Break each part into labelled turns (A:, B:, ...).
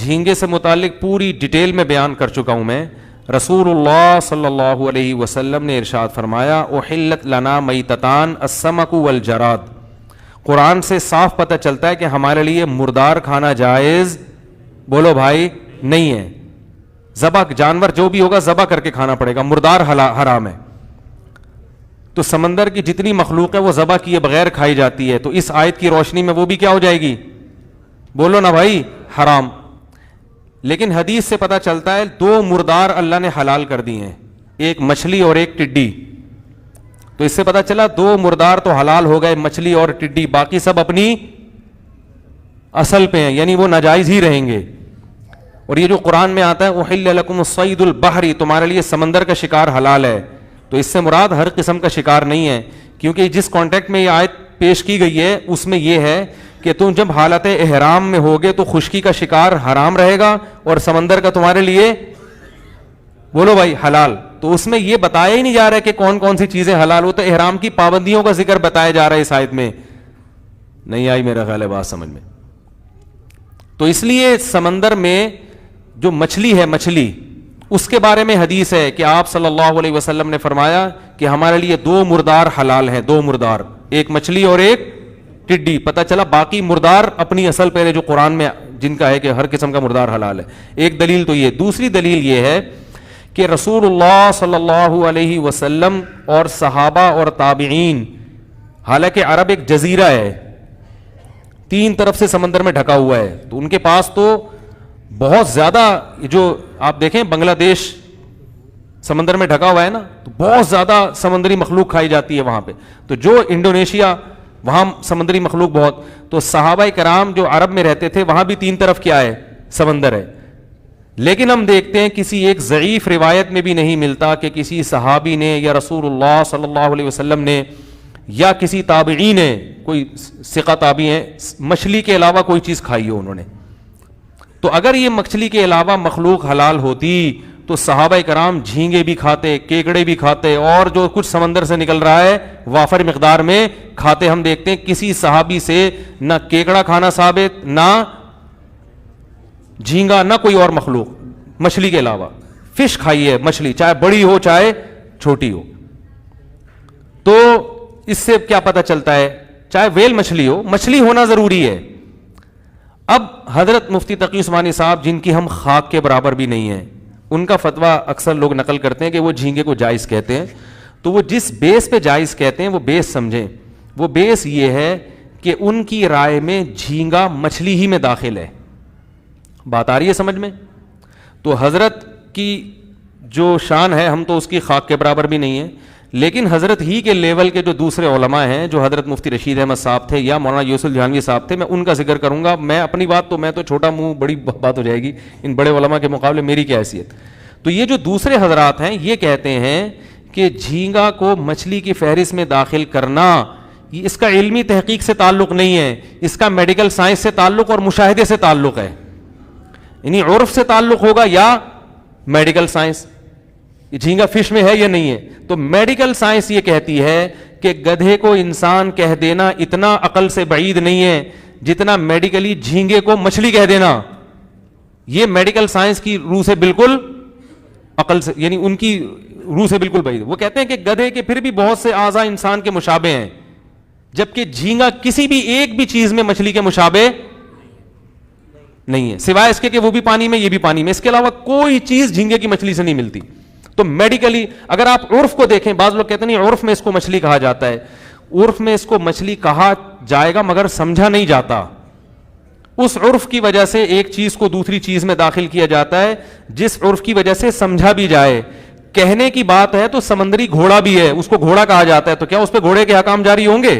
A: جھینگے سے متعلق پوری ڈیٹیل میں بیان کر چکا ہوں میں. رسول اللہ صلی اللہ علیہ وسلم نے ارشاد فرمایا احلت لنا میتتان السمک والجراد. قرآن سے صاف پتہ چلتا ہے کہ ہمارے لیے مردار کھانا جائز بولو بھائی نہیں ہے. ذبح جانور جو بھی ہوگا ذبح کر کے کھانا پڑے گا, مردار حرام ہے. تو سمندر کی جتنی مخلوق ہے وہ ذبح کیے بغیر کھائی جاتی ہے, تو اس آیت کی روشنی میں وہ بھی کیا ہو جائے گی بولو نا بھائی حرام. لیکن حدیث سے پتہ چلتا ہے دو مردار اللہ نے حلال کر دی ہیں, ایک مچھلی اور ایک ٹڈی. تو اس سے پتہ چلا دو مردار تو حلال ہو گئے, مچھلی اور ٹڈی, باقی سب اپنی اصل پہ ہیں, یعنی وہ ناجائز ہی رہیں گے. اور یہ جو قرآن میں آتا ہے احل لکم الصید البحری, تمہارے لیے سمندر کا شکار حلال ہے, تو اس سے مراد ہر قسم کا شکار نہیں ہے, کیونکہ جس کانٹیکٹ میں یہ آیت پیش کی گئی ہے اس میں یہ ہے کہ تم جب حالت احرام میں ہوگے تو خشکی کا شکار حرام رہے گا اور سمندر کا تمہارے لیے بولو بھائی حلال. تو اس میں یہ بتایا ہی نہیں جا رہا ہے کہ کون کون سی چیزیں حلال ہو, تو احرام کی پابندیوں کا ذکر بتایا جا رہا ہے اس آیت میں. نہیں آئی میرا خیال ہے بات سمجھ میں. تو اس لیے سمندر میں جو مچھلی ہے, مچھلی اس کے بارے میں حدیث ہے کہ آپ صلی اللہ علیہ وسلم نے فرمایا کہ ہمارے لیے دو مردار حلال ہیں, دو مردار, ایک مچھلی اور ایک ٹڈی. پتہ چلا باقی مردار اپنی اصل پہلے جو قرآن میں جن کا ہے کہ ہر قسم کا مردار حلال ہے. ایک دلیل تو یہ. دوسری دلیل یہ ہے کہ رسول اللہ صلی اللہ علیہ وسلم اور صحابہ اور تابعین, حالانکہ عرب ایک جزیرہ ہے, تین طرف سے سمندر میں ڈھکا ہوا ہے, تو ان کے پاس تو بہت زیادہ, جو آپ دیکھیں بنگلہ دیش سمندر میں ڈھکا ہوا ہے نا, تو بہت زیادہ سمندری مخلوق کھائی جاتی ہے وہاں پہ. تو جو انڈونیشیا وہاں سمندری مخلوق بہت, تو صحابہ کرام جو عرب میں رہتے تھے وہاں بھی تین طرف کیا ہے سمندر ہے. لیکن ہم دیکھتے ہیں کسی ایک ضعیف روایت میں بھی نہیں ملتا کہ کسی صحابی نے یا رسول اللہ صلی اللہ علیہ وسلم نے یا کسی تابعی نے, کوئی ثقہ تابعی ہیں, مچھلی کے علاوہ کوئی چیز کھائی ہو انہوں نے. تو اگر یہ مچھلی کے علاوہ مخلوق حلال ہوتی تو صحابہ کرام جھینگے بھی کھاتے, کیکڑے بھی کھاتے, اور جو کچھ سمندر سے نکل رہا ہے وافر مقدار میں کھاتے. ہم دیکھتے ہیں کسی صحابی سے نہ کیکڑا کھانا ثابت, نہ جھینگا, نہ کوئی اور مخلوق مچھلی کے علاوہ. فش کھائی ہے مچھلی, چاہے بڑی ہو چاہے چھوٹی ہو. تو اس سے کیا پتہ چلتا ہے, چاہے ویل مچھلی ہو, مچھلی ہونا ضروری ہے. اب حضرت مفتی تقی عثمانی صاحب, جن کی ہم خاک کے برابر بھی نہیں ہیں, ان کا فتویٰ اکثر لوگ نقل کرتے ہیں کہ وہ جھینگے کو جائز کہتے ہیں. تو وہ جس بیس پہ جائز کہتے ہیں وہ بیس سمجھیں. وہ بیس یہ ہے کہ ان کی رائے میں جھینگا مچھلی ہی میں داخل ہے. بات آ رہی ہے سمجھ میں؟ تو حضرت کی جو شان ہے ہم تو اس کی خاک کے برابر بھی نہیں ہیں, لیکن حضرت ہی کے لیول کے جو دوسرے علماء ہیں, جو حضرت مفتی رشید احمد صاحب تھے یا مولانا یوسف جہانوی صاحب تھے, میں ان کا ذکر کروں گا. میں اپنی بات تو, میں تو چھوٹا منہ, بڑی بات ہو جائے گی, ان بڑے علماء کے مقابلے میری کیا حیثیت. تو یہ جو دوسرے حضرات ہیں یہ کہتے ہیں کہ جھینگا کو مچھلی کی فہرست میں داخل کرنا, اس کا علمی تحقیق سے تعلق نہیں ہے, اس کا میڈیکل سائنس سے تعلق اور مشاہدے سے تعلق ہے. یعنی عرف سے تعلق ہوگا یا میڈیکل سائنس, جھینگا فش میں ہے یا نہیں ہے. تو میڈیکل سائنس یہ کہتی ہے کہ گدھے کو انسان کہہ دینا اتنا عقل سے بعید نہیں ہے جتنا میڈیکلی جھینگے کو مچھلی کہہ دینا. یہ میڈیکل سائنس کی روح سے بالکل عقل سے, یعنی ان کی روح سے بالکل بعید. وہ کہتے ہیں کہ گدھے کے پھر بھی بہت سے اعضاء انسان کے مشابہ ہیں, جبکہ جھینگا کسی بھی ایک بھی چیز میں مچھلی کے مشابہ نہیں ہے, سوائے اس کے کہ وہ بھی پانی میں یہ بھی پانی میں. اس کے علاوہ کوئی چیز جھینگے کی مچھلی سے نہیں ملتی. تو میڈیکلی اگر آپ عرف کو دیکھیں, بعض لوگ کہتے ہیں عرف میں اس کو مچھلی کہا جاتا ہے. عرف میں اس کو مچھلی کہا جائے گا مگر سمجھا نہیں جاتا. اس عرف کی وجہ سے ایک چیز کو دوسری چیز میں داخل کیا جاتا ہے, جس عرف کی وجہ سے سمجھا بھی جائے. کہنے کی بات ہے تو سمندری گھوڑا بھی ہے, اس کو گھوڑا کہا جاتا ہے, تو کیا اس پہ گھوڑے کے احکام جاری ہوں گے؟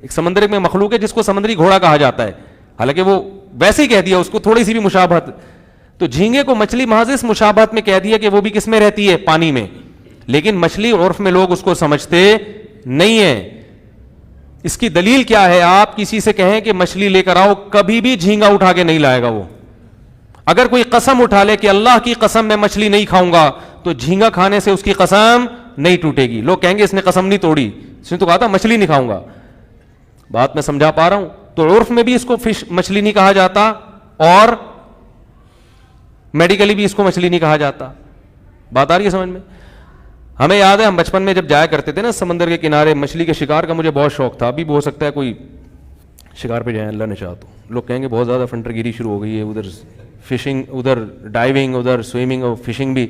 A: ایک سمندر میں مخلوق ہے جس کو سمندری گھوڑا کہا جاتا ہے, حالانکہ وہ ویسے ہی کہہ دیا, اس کو تھوڑی سی بھی مشابہت. تو جھینگے کو مچھلی محض اس مشابہت میں کہہ دیا کہ وہ بھی کس میں رہتی ہے, پانی میں. لیکن مچھلی عرف میں لوگ اس کو سمجھتے نہیں ہیں. اس کی دلیل کیا ہے؟ آپ کسی سے کہیں کہ مچھلی لے کر آؤ, کبھی بھی جھینگا اٹھا کے نہیں لائے گا وہ. اگر کوئی قسم اٹھا لے کہ اللہ کی قسم میں مچھلی نہیں کھاؤں گا, تو جھینگا کھانے سے اس کی قسم نہیں ٹوٹے گی. لوگ کہیں گے اس نے قسم نہیں توڑی, اس نے تو کہا تھا مچھلی نہیں کھاؤں گا. بات میں سمجھا پا رہا ہوں؟ تو عرف میں بھی اس کو فش مچھلی نہیں کہا جاتا, اور میڈیکلی بھی اس کو مچھلی نہیں کہا جاتا. بات آ رہی ہے سمجھ میں؟ ہمیں یاد ہے ہم بچپن میں جب جایا کرتے تھے نا سمندر کے کنارے, مچھلی کے شکار کا مجھے بہت شوق تھا. ابھی بھی ہو سکتا ہے کوئی شکار پہ جائیں, اللہ نے چاہا تو. لوگ کہیں گے بہت زیادہ فنٹر گیری شروع ہو گئی ہے, ادھر فشنگ, ادھر ڈائیونگ, ادھر سوئمنگ اور فشنگ بھی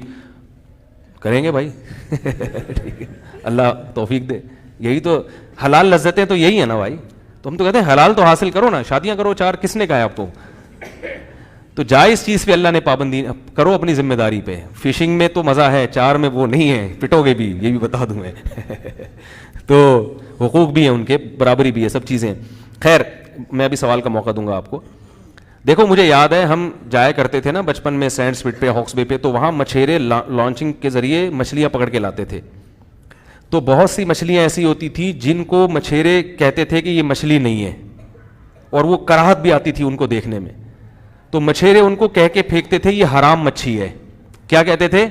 A: کریں گے بھائی. ٹھیک ہے, اللہ توفیق دے. یہی تو حلال لذتیں تو یہی ہے نا بھائی. تو ہم تو کہتے ہیں حلال تو حاصل کرو نا, شادیاں کرو 4, کس نے کہا ہے آپ کو؟ تو جائز چیز پہ اللہ نے پابندی کرو اپنی ذمہ داری پہ. فشنگ میں تو مزہ ہے, 4 میں وہ نہیں ہے, پٹو گے بھی, یہ بھی بتا دوں میں. تو حقوق بھی ہیں ان کے, برابری بھی ہے, سب چیزیں. خیر میں ابھی سوال کا موقع دوں گا آپ کو. دیکھو مجھے یاد ہے ہم جایا کرتے تھے نا بچپن میں سینڈ سپٹ پہ, ہاکس بے پہ, تو وہاں مچھیرے لانچنگ کے ذریعے مچھلیاں پکڑ کے لاتے تھے. تو بہت سی مچھلیاں ایسی ہوتی تھی جن کو مچھیرے کہتے تھے کہ یہ مچھلی نہیں ہے, اور وہ کراہت بھی آتی تھی ان کو دیکھنے میں. تو مچھیرے ان کو کہہ کے پھینکتے تھے یہ حرام مچھی ہے. کیا کہتے تھے؟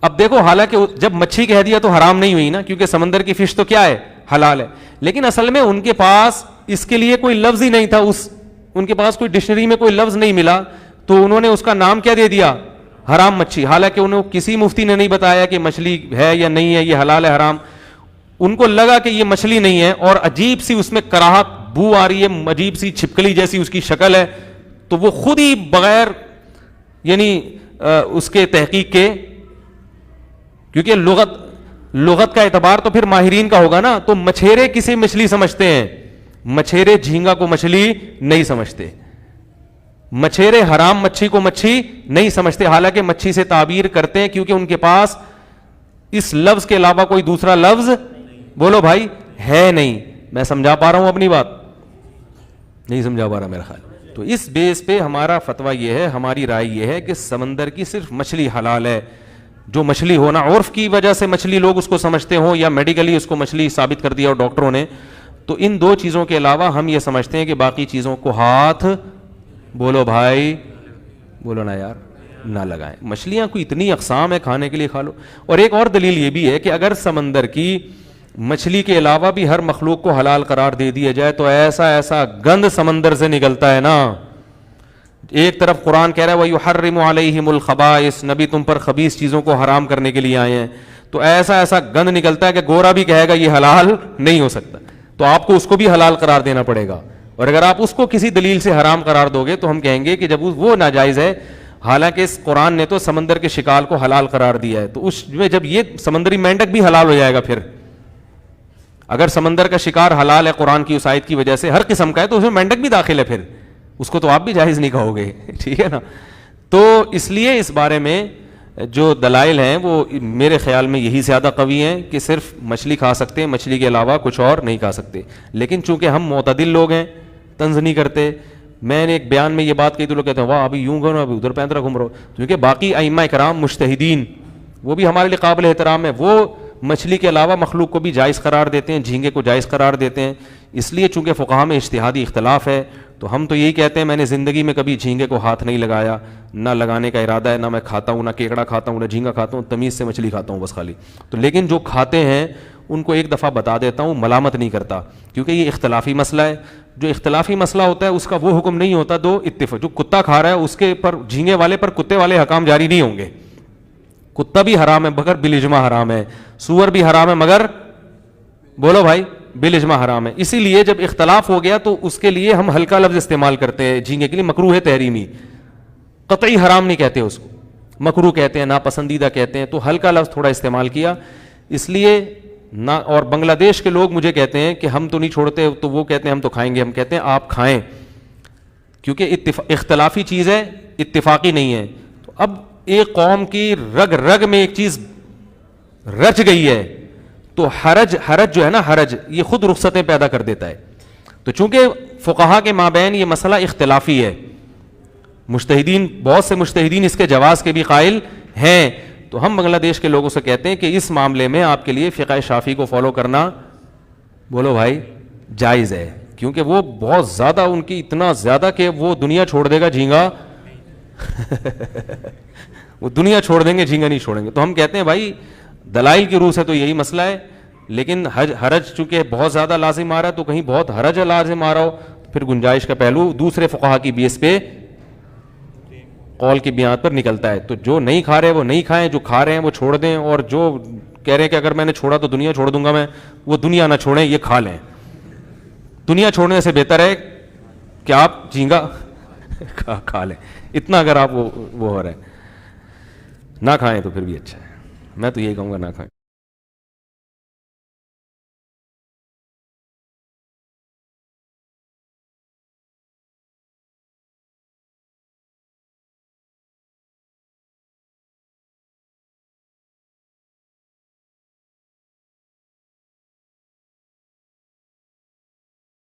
A: اب دیکھو حالانکہ جب مچھی کہہ دیا تو حرام نہیں ہوئی نا, کیونکہ سمندر کی فش تو کیا ہے, حلال ہے. لیکن اصل میں ان کے پاس اس کے لیے کوئی لفظ ہی نہیں تھا, ان کے پاس کوئی ڈکشنری میں کوئی لفظ نہیں ملا, تو انہوں نے اس کا نام کیا دے دیا, حرام مچھی. حالانکہ انہوں کسی مفتی نے نہیں بتایا کہ مچھلی ہے یا نہیں ہے, یہ حلال ہے حرام. ان کو لگا کہ یہ مچھلی نہیں ہے, اور عجیب سی اس میں کراہت بو آ رہی ہے, عجیب سی چھپکلی جیسی اس کی شکل ہے. تو وہ خود ہی بغیر یعنی اس کے تحقیق کے, کیونکہ لغت کا اعتبار تو پھر ماہرین کا ہوگا نا, تو مچھیرے کسے مچھلی سمجھتے ہیں؟ مچھیرے جھینگا کو مچھلی نہیں سمجھتے, مچھیرے حرام مچھی کو مچھی نہیں سمجھتے. حالانکہ مچھی سے تعبیر کرتے ہیں کیونکہ ان کے پاس اس لفظ کے علاوہ کوئی دوسرا لفظ, بولو بھائی, ہے نہیں. میں سمجھا پا رہا ہوں اپنی بات؟ نہیں سمجھا پا رہا میرا خیال. تو اس بیس پہ ہمارا فتویٰ یہ ہے, ہماری رائے یہ ہے کہ سمندر کی صرف مچھلی حلال ہے. جو مچھلی ہونا عرف کی وجہ سے مچھلی لوگ اس کو سمجھتے ہوں, یا میڈیکلی اس کو مچھلی ثابت کر دیا ہو ڈاکٹروں نے, تو ان 2 چیزوں کے علاوہ ہم یہ سمجھتے ہیں کہ باقی چیزوں کو ہاتھ, بولو بھائی, بولو نا یار, نہ لگائیں. مچھلیاں کو اتنی اقسام ہے, کھانے کے لیے کھا لو. اور ایک اور دلیل یہ بھی ہے کہ اگر سمندر کی مچھلی کے علاوہ بھی ہر مخلوق کو حلال قرار دے دیا جائے تو ایسا گند سمندر سے نکلتا ہے نا. ایک طرف قرآن کہہ رہا ہے وَيُحَرِّمُ عَلَيْهِمُ الْخَبَائِثَ, نبی تم پر خبیث چیزوں کو حرام کرنے کے لیے آئے ہیں. تو ایسا گند نکلتا ہے کہ گورا بھی کہے گا یہ حلال نہیں ہو سکتا, تو آپ کو اس کو بھی حلال قرار دینا پڑے گا. اور اگر آپ اس کو کسی دلیل سے حرام قرار دو گے تو ہم کہیں گے کہ جب وہ ناجائز ہے, حالانکہ اس قرآن نے تو سمندر کے شکار کو حلال قرار دیا ہے, تو اس میں جب یہ سمندری مینڈک بھی حلال ہو جائے گا, پھر اگر سمندر کا شکار حلال ہے قرآن کی اس آیت کی وجہ سے, ہر قسم کا ہے, تو اس میں مینڈک بھی داخل ہے, پھر اس کو تو آپ بھی جائز نہیں کہو گے. ٹھیک ہے نا. تو اس لیے اس بارے میں جو دلائل ہیں وہ میرے خیال میں یہی زیادہ قوی ہیں کہ صرف مچھلی کھا سکتے ہیں, مچھلی کے علاوہ کچھ اور نہیں کھا سکتے. لیکن چونکہ ہم معتدل لوگ ہیں, طنز نہیں کرتے. میں نے ایک بیان میں یہ بات کہی تو لوگ کہتے ہیں واہ ابھی یوں گھومو, ابھی ادھر پینترا گھوم رہو. کیونکہ باقی ائمہ کرام مجتہدین وہ بھی ہمارے لیے قابل احترام ہے, وہ مچھلی کے علاوہ مخلوق کو بھی جائز قرار دیتے ہیں, جھینگے کو جائز قرار دیتے ہیں. اس لیے چونکہ فقہا میں اجتہادی اختلاف ہے, تو ہم تو یہی کہتے ہیں, میں نے زندگی میں کبھی جھینگے کو ہاتھ نہیں لگایا, نہ لگانے کا ارادہ ہے, نہ میں کھاتا ہوں, نہ کیکڑا کھاتا ہوں, نہ جھینگا کھاتا ہوں, تمیز سے مچھلی کھاتا ہوں بس خالی. تو لیکن جو کھاتے ہیں ان کو ایک دفعہ بتا دیتا ہوں, ملامت نہیں کرتا, کیونکہ یہ اختلافی مسئلہ ہے. جو اختلافی مسئلہ ہوتا ہے اس کا وہ حکم نہیں ہوتا دو اتفاق. جو کتا کھا رہا ہے اس کے پر جھینگے والے پر کتے والے حکام جاری نہیں ہوں گے. کتا بھی حرام ہے مگر بالاجماع حرام ہے, سور بھی حرام ہے مگر, بولو بھائی, بالاجماع حرام ہے. اسی لیے جب اختلاف ہو گیا تو اس کے لیے ہم ہلکا لفظ استعمال کرتے ہیں جھینگے کے لیے, مکروہ تحریمی, قطعی حرام نہیں کہتے اس کو, مکروہ کہتے ہیں, ناپسندیدہ کہتے ہیں. تو ہلکا لفظ تھوڑا استعمال کیا اس لیے نہ. اور بنگلہ دیش کے لوگ مجھے کہتے ہیں کہ ہم تو نہیں چھوڑتے, تو وہ کہتے ہیں ہم تو کھائیں گے. ہم کہتے ہیں آپ کھائیں, کیونکہ اختلافی چیز ہے, اتفاقی نہیں ہے. تو اب ایک قوم کی رگ رگ میں ایک چیز رچ گئی ہے, تو حرج جو ہے نا, حرج یہ خود رخصتیں پیدا کر دیتا ہے. تو چونکہ فقہا کے مابین یہ مسئلہ اختلافی ہے, مجتہدین بہت سے مجتہدین اس کے جواز کے بھی قائل ہیں, تو ہم بنگلہ دیش کے لوگوں سے کہتے ہیں کہ اس معاملے میں آپ کے لیے فقہ شافعی کو فالو کرنا, بولو بھائی, جائز ہے. کیونکہ وہ بہت زیادہ ان کی اتنا زیادہ کہ وہ دنیا چھوڑ دے گا جھینگا وہ دنیا چھوڑ دیں گے, جھینگا نہیں چھوڑیں گے. تو ہم کہتے ہیں بھائی دلائل کی روح سے تو یہی مسئلہ ہے, لیکن حرج چونکہ بہت زیادہ لازم آ رہا ہے, تو کہیں بہت حرج لازم آ رہا ہو پھر گنجائش کا پہلو دوسرے فقہا کی بیس پہ قول کی بنیاد پر نکلتا ہے. تو جو نہیں کھا رہے وہ نہیں کھائیں, جو کھا رہے ہیں وہ چھوڑ دیں, اور جو کہہ رہے ہیں کہ اگر میں نے چھوڑا تو دنیا چھوڑ دوں گا میں, وہ دنیا نہ چھوڑیں, یہ کھا لیں. دنیا چھوڑنے سے بہتر ہے کہ آپ جھینگا کھا لیں. اتنا اگر آپ وہ ہو رہا ہے, نہ کھائیں تو پھر بھی اچھا ہے. میں تو یہی کہوں گا نہ کھائیں.